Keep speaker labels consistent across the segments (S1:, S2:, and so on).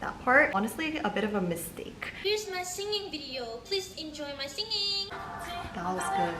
S1: that part. Honestly, a bit of a mistake.
S2: Here's my singing video. Please enjoy my singing.
S1: That was good.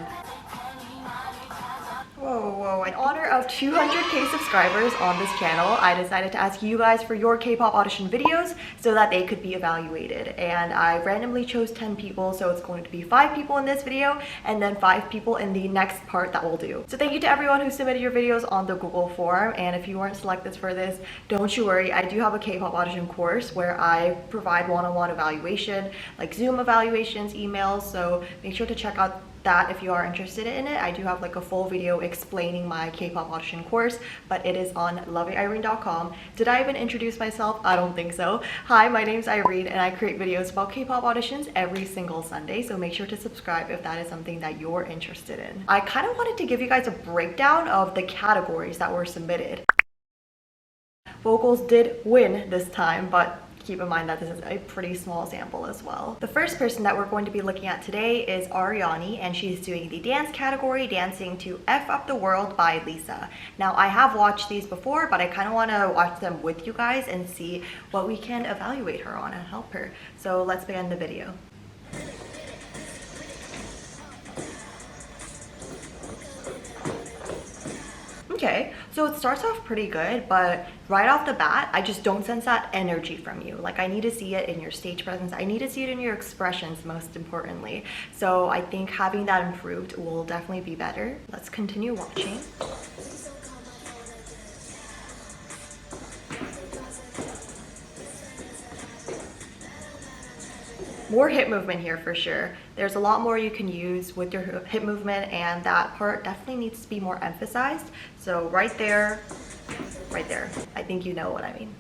S1: Whoa. In honor of 200k subscribers on this channel, I decided to ask you guys for your K-pop audition videos so that they could be evaluated. And I randomly chose 10 people, so it's going to be 5 people in this video and then 5 people in the next part that we'll do. So thank you to everyone who submitted your videos on the Google form. And if you weren't selected for this, don't you worry. I do have a K-pop audition course where I provide one-on-one evaluation, like Zoom evaluations, emails. So make sure to check out that if you are interested in it. I do have like a full video explaining my K-pop audition course, but it is on lovingyirene.com. Did I even introduce myself? I don't think so. Hi, my name's Irene and I create videos about K-pop auditions every single Sunday, so make sure to subscribe if that is something that you're interested in. I kind of wanted to give you guys a breakdown of the categories that were submitted. Vocals did win this time, but keep in mind that this is a pretty small sample as well. The first person that we're going to be looking at today is Ariani, and she's doing the dance category, dancing to F Up the World by Lisa. Now, I have watched these before, but I kind of want to watch them with you guys and see what we can evaluate her on and help her. So let's begin the video. Okay, so it starts off pretty good, but right off the bat, I just don't sense that energy from you. Like, I need to see it in your stage presence. I need to see it in your expressions, most importantly. So I think having that improved will definitely be better. Let's continue watching. More hip movement here for sure. There's a lot more you can use with your hip movement, and that part definitely needs to be more emphasized. So right there, I think you know what I mean.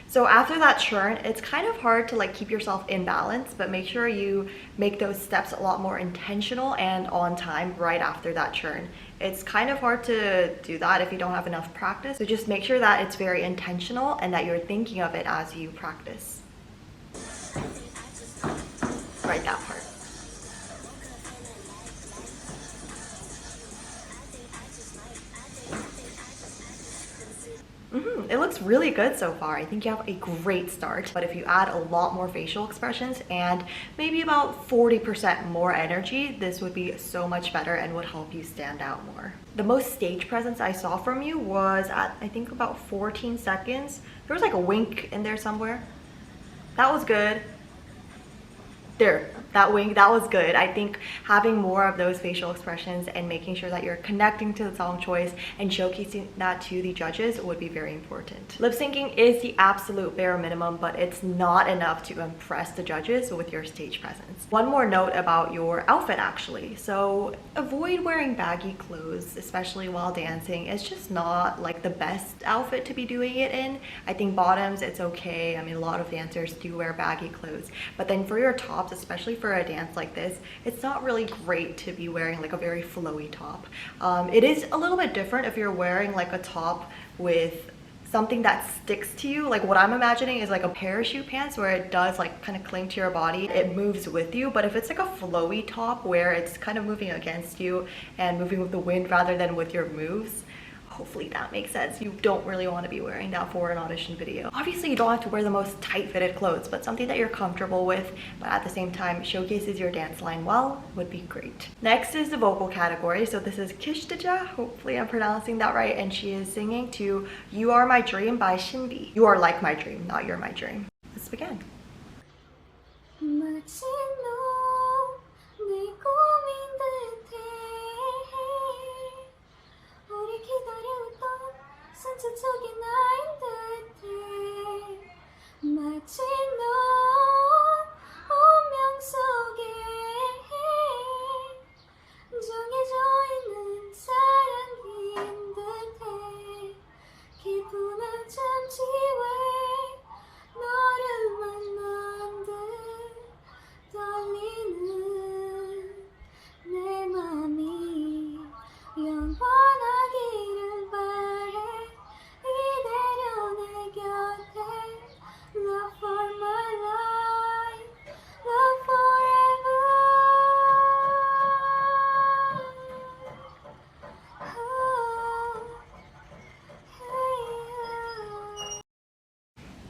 S1: So after that churn, it's kind of hard to like keep yourself in balance, but make sure you make those steps a lot more intentional and on time right after that churn. It's kind of hard to do that if you don't have enough practice. So just make sure that it's very intentional and that you're thinking of it as you practice. Right, that part. It looks really good so far. I think you have a great start, but if you add a lot more facial expressions and maybe about 40% more energy, this would be so much better and would help you stand out more. The most stage presence I saw from you was at, I think, about 14 seconds. There was like a wink in there somewhere. That was good. There, that wink, that was good. I think having more of those facial expressions and making sure that you're connecting to the song choice and showcasing that to the judges would be very important. Lip syncing is the absolute bare minimum, but it's not enough to impress the judges with your stage presence. One more note about your outfit actually. So avoid wearing baggy clothes, especially while dancing. It's just not like the best outfit to be doing it in. I think bottoms, it's okay. I mean, a lot of dancers do wear baggy clothes, but then for your tops, especially for a dance like this, it's not really great to be wearing like a very flowy top. It is a little bit different if you're wearing like a top with something that sticks to you. Like what I'm imagining is like a parachute pants where it does like kind of cling to your body. It moves with you, but if it's like a flowy top where it's kind of moving against you and moving with the wind rather than with your moves, hopefully that makes sense. You don't really want to be wearing that for an audition video. Obviously, you don't have to wear the most tight-fitted clothes, but something that you're comfortable with, but at the same time showcases your dance line well, would be great. Next is the vocal category. So this is Kisha, hopefully I'm pronouncing that right, and she is singing to You Are My Dream by Shinbi. You are like my dream, not you're my dream. Let's begin.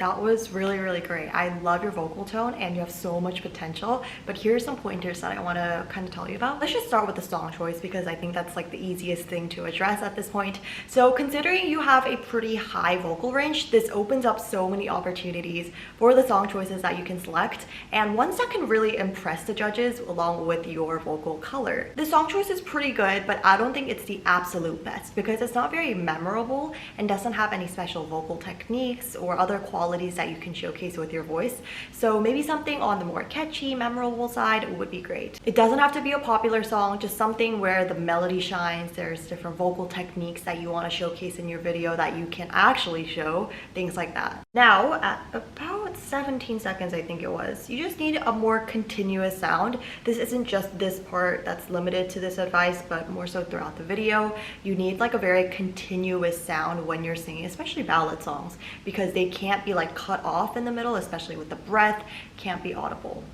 S1: That was really, really great. I love your vocal tone and you have so much potential, but here's some pointers that I want to kind of tell you about. Let's just start with the song choice because I think that's like the easiest thing to address at this point. So considering you have a pretty high vocal range, this opens up so many opportunities for the song choices that you can select, and ones that can really impress the judges along with your vocal color. The song choice is pretty good, but I don't think it's the absolute best because it's not very memorable and doesn't have any special vocal techniques or other qualities that you can showcase with your voice. So maybe something on the more catchy, memorable side would be great. It doesn't have to be a popular song, just something where the melody shines, there's different vocal techniques that you want to showcase in your video that you can actually show, things like that. Now, at about 17 seconds, I think it was, you just need a more continuous sound. This isn't just this part that's limited to this advice, but more so throughout the video. You need like a very continuous sound when you're singing, especially ballad songs, because they can't be like cut off in the middle, especially with the breath, can't be audible.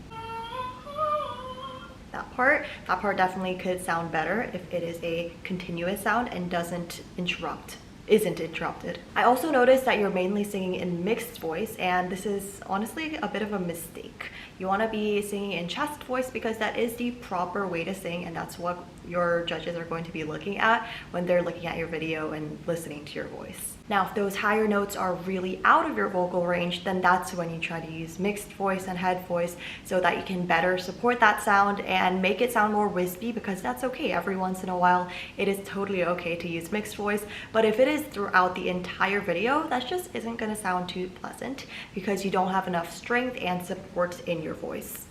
S1: That part definitely could sound better if it is a continuous sound and isn't interrupted. I also noticed that you're mainly singing in mixed voice, and this is honestly a bit of a mistake. You want to be singing in chest voice because that is the proper way to sing, and that's what your judges are going to be looking at when they're looking at your video and listening to your voice. Now, if those higher notes are really out of your vocal range, then that's when you try to use mixed voice and head voice so that you can better support that sound and make it sound more wispy, because that's okay. Every once in a while, it is totally okay to use mixed voice, but if it is throughout the entire video, that just isn't going to sound too pleasant because you don't have enough strength and support in your voice.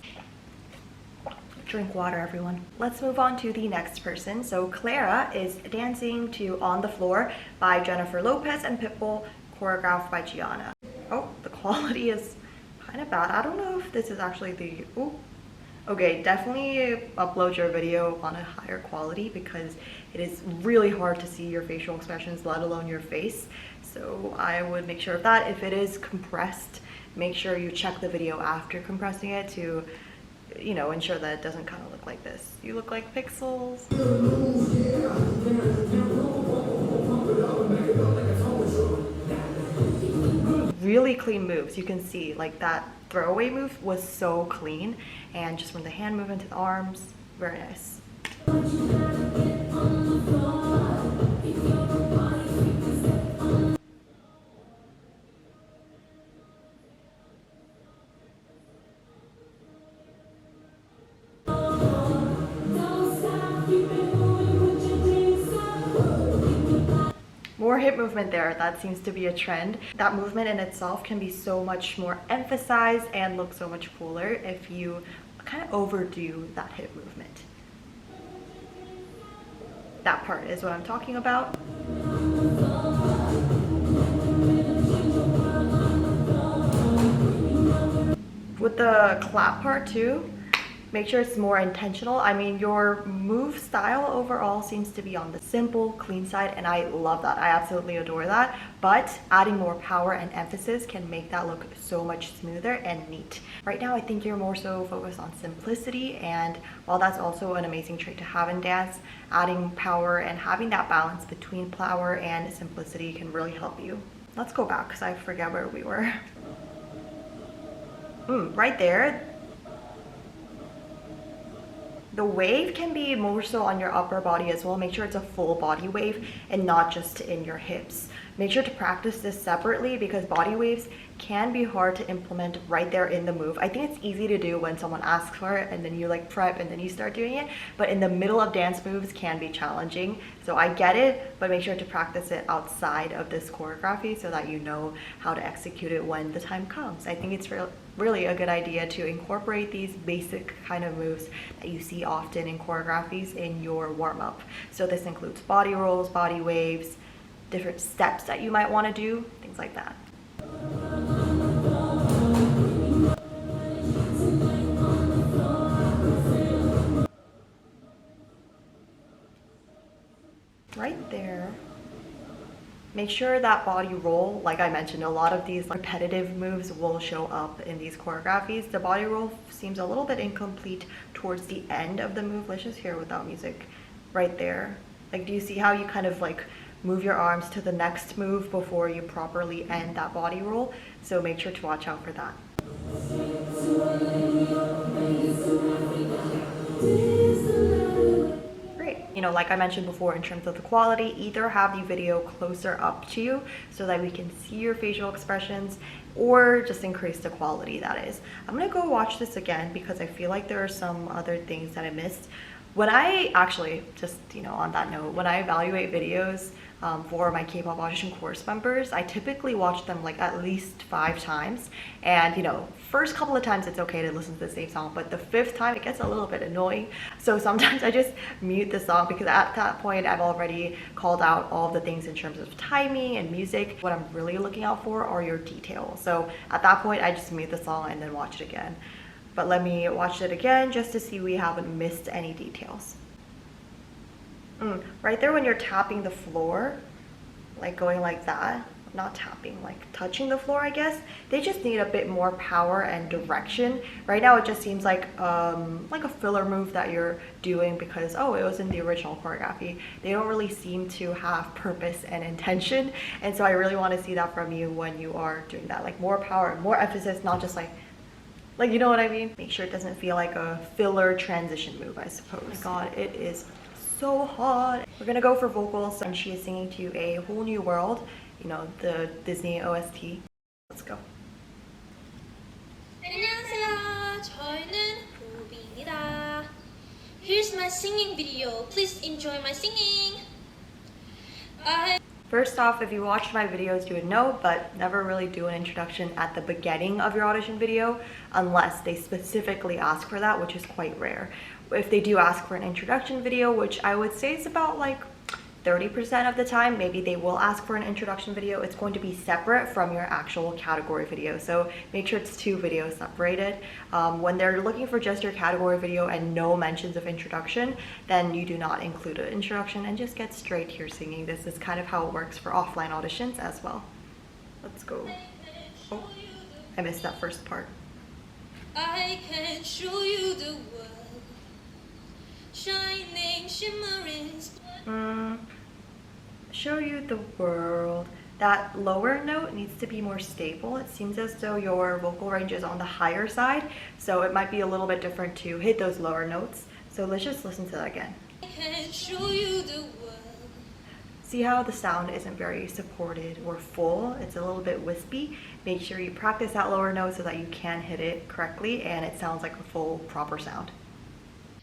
S1: Drink water, everyone. Let's move on to the next person. So Clara is dancing to On the Floor by Jennifer Lopez and Pitbull, choreographed by Gianna. Oh, the quality is kind of bad. I don't know if this is actually the... Ooh. Okay, definitely upload your video on a higher quality because it is really hard to see your facial expressions, let alone your face. So I would make sure of that. If it is compressed, make sure you check the video after compressing it to, you know, ensure that it doesn't kind of look like this. You look like pixels. Really clean moves. You can see like that throwaway move was so clean, and just from the hand movement to the arms, very nice. More hip movement there. That seems to be a trend. That movement in itself can be so much more emphasized and look so much cooler if you kind of overdo that hip movement. That part is what I'm talking about. With the clap part too, make sure it's more intentional. I mean, your move style overall seems to be on the simple, clean side, and I love that. I absolutely adore that. But adding more power and emphasis can make that look so much smoother and neat. Right now, I think you're more so focused on simplicity, and while that's also an amazing trait to have in dance, adding power and having that balance between power and simplicity can really help you. Let's go back because I forget where we were. Right there. The wave can be more so on your upper body as well. Make sure it's a full body wave and not just in your hips. Make sure to practice this separately because body waves can be hard to implement right there in the move. I think it's easy to do when someone asks for it and then you like prep and then you start doing it, but in the middle of dance moves can be challenging. So I get it, but make sure to practice it outside of this choreography so that you know how to execute it when the time comes. I think it's really a good idea to incorporate these basic kind of moves that you see often in choreographies in your warm-up. So this includes body rolls, body waves, different steps that you might want to do, things like that. Right there. Make sure that body roll, like I mentioned, a lot of these repetitive moves will show up in these choreographies. The body roll seems a little bit incomplete towards the end of the move. Let's just hear it without music. Right there. Like, do you see how you kind of like move your arms to the next move before you properly end that body roll. So make sure to watch out for that. Great. You know, like I mentioned before, in terms of the quality, either have the video closer up to you so that we can see your facial expressions, or just increase the quality, that is. I'm gonna go watch this again because I feel like there are some other things that I missed. When I actually, just, you know, on that note, when I evaluate videos for my K-pop audition course members, I typically watch them like at least 5 times. And, you know, first couple of times it's okay to listen to the same song, but the 5th time it gets a little bit annoying. So sometimes I just mute the song because at that point I've already called out all of the things in terms of timing and music. What I'm really looking out for are your details. So at that point I just mute the song and then watch it again. But let me watch it again just to see we haven't missed any details. Right there when you're tapping the floor, like going like that, not tapping, like touching the floor, I guess, they just need a bit more power and direction. Right now it just seems like a filler move that you're doing because, oh, it was in the original choreography. They don't really seem to have purpose and intention, and so I really want to see that from you when you are doing that, like more power, more emphasis, not just like, you know what I mean? Make sure it doesn't feel like a filler transition move, I suppose. Oh my god, it is so hot. We're gonna go for vocals, and she is singing to A Whole New World, you know, the Disney OST. Let's go.
S2: 안녕하세요. 저희는 로빈이다. Here's my singing video. Please enjoy my singing.
S1: First off, if you watched my videos, you would know, but never really do an introduction at the beginning of your audition video unless they specifically ask for that, which is quite rare. If they do ask for an introduction video, which I would say is about like 30% of the time, maybe they will ask for an introduction video, it's going to be separate from your actual category video. So make sure it's 2 videos separated. When they're looking for just your category video and no mentions of introduction, then you do not include an introduction and just get straight to your singing. This is kind of how it works for offline auditions as well. Let's go. Oh, I missed that first part.
S2: I can show you the world, shining, shimmering.
S1: Show you the world. That lower note needs to be more stable. It seems as though your vocal range is on the higher side, so it might be a little bit different to hit those lower notes. So let's just listen to that again.
S2: I can show you the world.
S1: See how the sound isn't very supported or full? It's a little bit wispy. Make sure you practice that lower note so that you can hit it correctly and it sounds like a full, proper sound.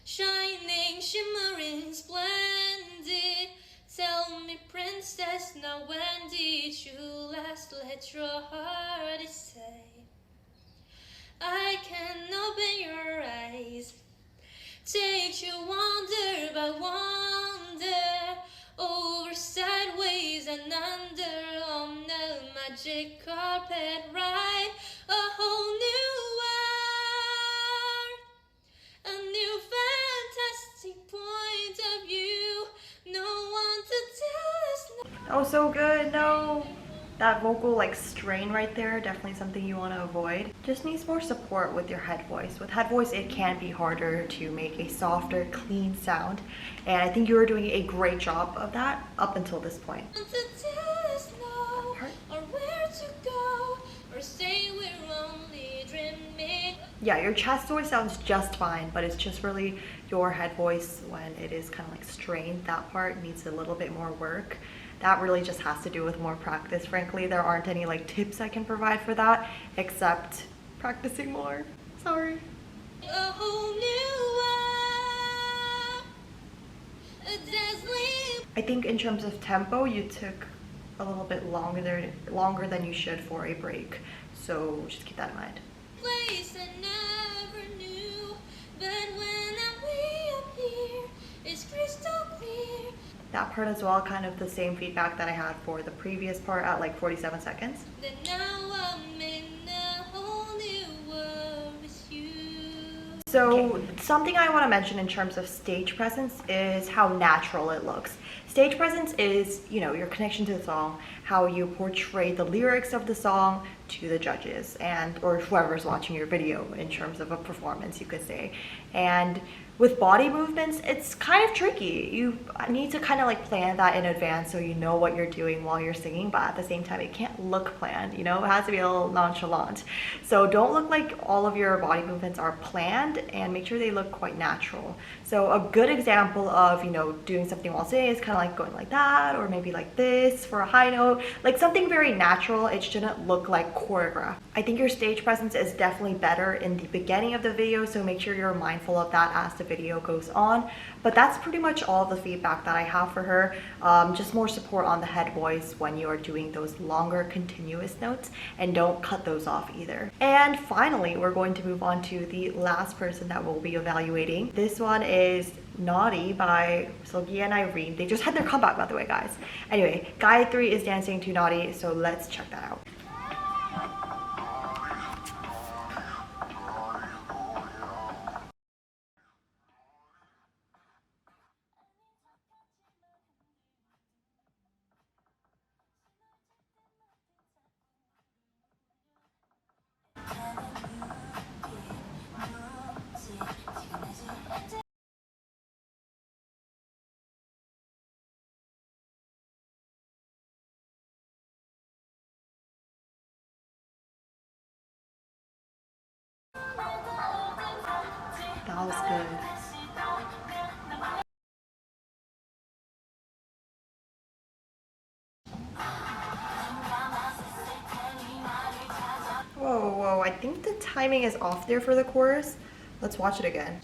S2: Shining, shimmering, splendid. Tell me, princess, now when did you last let your heart say? I can open your eyes, take you wonder by wonder, over, sideways, and under, on the magic carpet ride, a whole new world, a new fantastic point of view. No one to tell us no.
S1: Oh, so good. No, that vocal like strain right there, definitely something you want to avoid. Just needs more support with your head voice. With head voice, it can be harder to make a softer, clean sound, and I think you were doing a great job of that up until this point.
S2: To tell us no, or where to go, or say we're only dreaming.
S1: Yeah, your chest voice sounds just fine, but it's just really your head voice when it is kind of like strained. That part needs a little bit more work. That really just has to do with more practice. Frankly, there aren't any like tips I can provide for that except practicing more. Sorry.
S2: A whole new world, a dazzling.
S1: I think in terms of tempo, you took a little bit longer than you should for a break. So just keep that in mind.
S2: Place I never knew, but when I reappear, it's crystal clear.
S1: That part as well, kind of the same feedback that I had for the previous part at like 47 seconds.
S2: Then now I'm in a whole new world with you.
S1: So something I want to mention in terms of stage presence is how natural it looks. Stage presence is, you know, your connection to the song, how you portray the lyrics of the song to the judges and or whoever's watching your video in terms of a performance, you could say. And with body movements, it's kind of tricky. You need to kind of like plan that in advance so you know what you're doing while you're singing, but at the same time, it can't look planned, you know? It has to be a little nonchalant. So don't look like all of your body movements are planned, and make sure they look quite natural. So a good example of, you know, doing something while singing is kind of like going like that, or maybe like this for a high note, like something very natural. It shouldn't look like choreographed. I think your stage presence is definitely better in the beginning of the video, so make sure you're mindful of that as the video goes on. But that's pretty much all the feedback that I have for her. Just more support on the head voice when you are doing those longer continuous notes, and don't cut those off either. And finally, we're going to move on to the last person that we'll be evaluating. This one is Naughty by Seulgi and Irene. They just had their comeback, by the way, guys. Anyway, guy 3 is dancing to Naughty, so let's check that out. That was good. Whoa, I think the timing is off there for the chorus. Let's watch it again.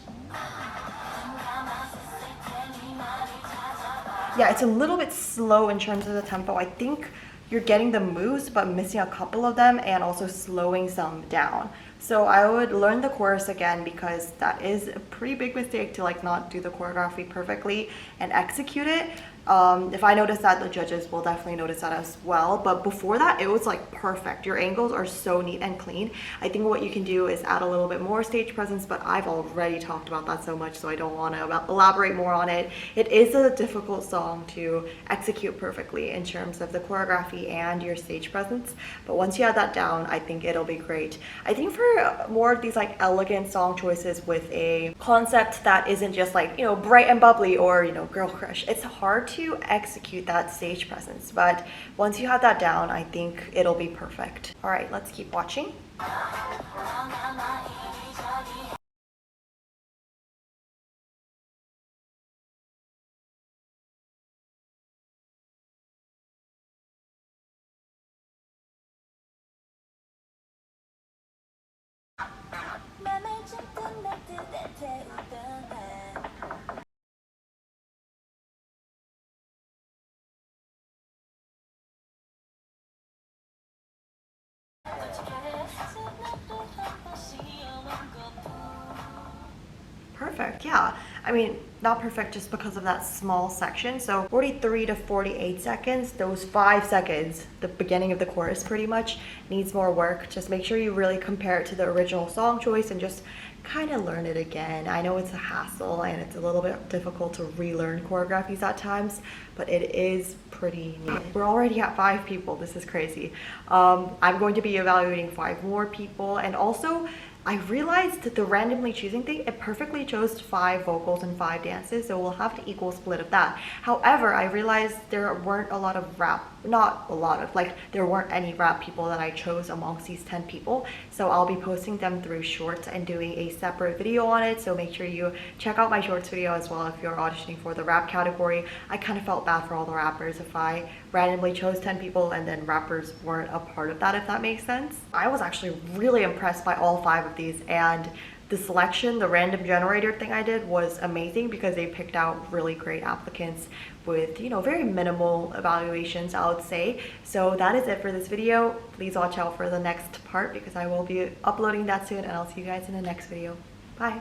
S1: Yeah, it's a little bit slow in terms of the tempo. I think you're getting the moves but missing a couple of them, and also slowing some down. So I would learn the chorus again, because that is a pretty big mistake to like not do the choreography perfectly and execute it. If I notice that, the judges will definitely notice that as well. But before that, it was like perfect. Your angles are so neat and clean. I think what you can do is add a little bit more stage presence, but I've already talked about that so much, so I don't want to elaborate more on it. It is a difficult song to execute perfectly in terms of the choreography and your stage presence. But once you have that down, I think it'll be great. I think for more of these like elegant song choices with a concept that isn't just like, you know, bright and bubbly or, you know, girl crush, it's hard to execute that stage presence. But once you have that down, I think it'll be perfect. All right, let's keep watching. Perfect, yeah. I mean, not perfect just because of that small section. So 43 to 48 seconds, those 5 seconds, the beginning of the chorus pretty much, needs more work. Just make sure you really compare it to the original song choice and just kind of learn it again. I know it's a hassle and it's a little bit difficult to relearn choreographies at times, but it is pretty neat. We're already at 5 people. This is crazy. I'm going to be evaluating 5 more people, and also I realized that the randomly choosing thing, it perfectly chose 5 vocals and 5 dances, so we'll have an equal split of that. However, I realized there weren't a lot of rap, not a lot of, like there weren't any rap people that I chose amongst these 10 people. So I'll be posting them through shorts and doing a separate video on it. So make sure you check out my shorts video as well if you're auditioning for the rap category. I kind of felt bad for all the rappers if I randomly chose 10 people and then rappers weren't a part of that, if that makes sense. I was actually really impressed by all 5 of these, and the selection, the random generator thing I did was amazing because they picked out really great applicants with, you know, very minimal evaluations, I would say. So that is it for this video. Please watch out for the next part because I will be uploading that soon, and I'll see you guys in the next video. Bye.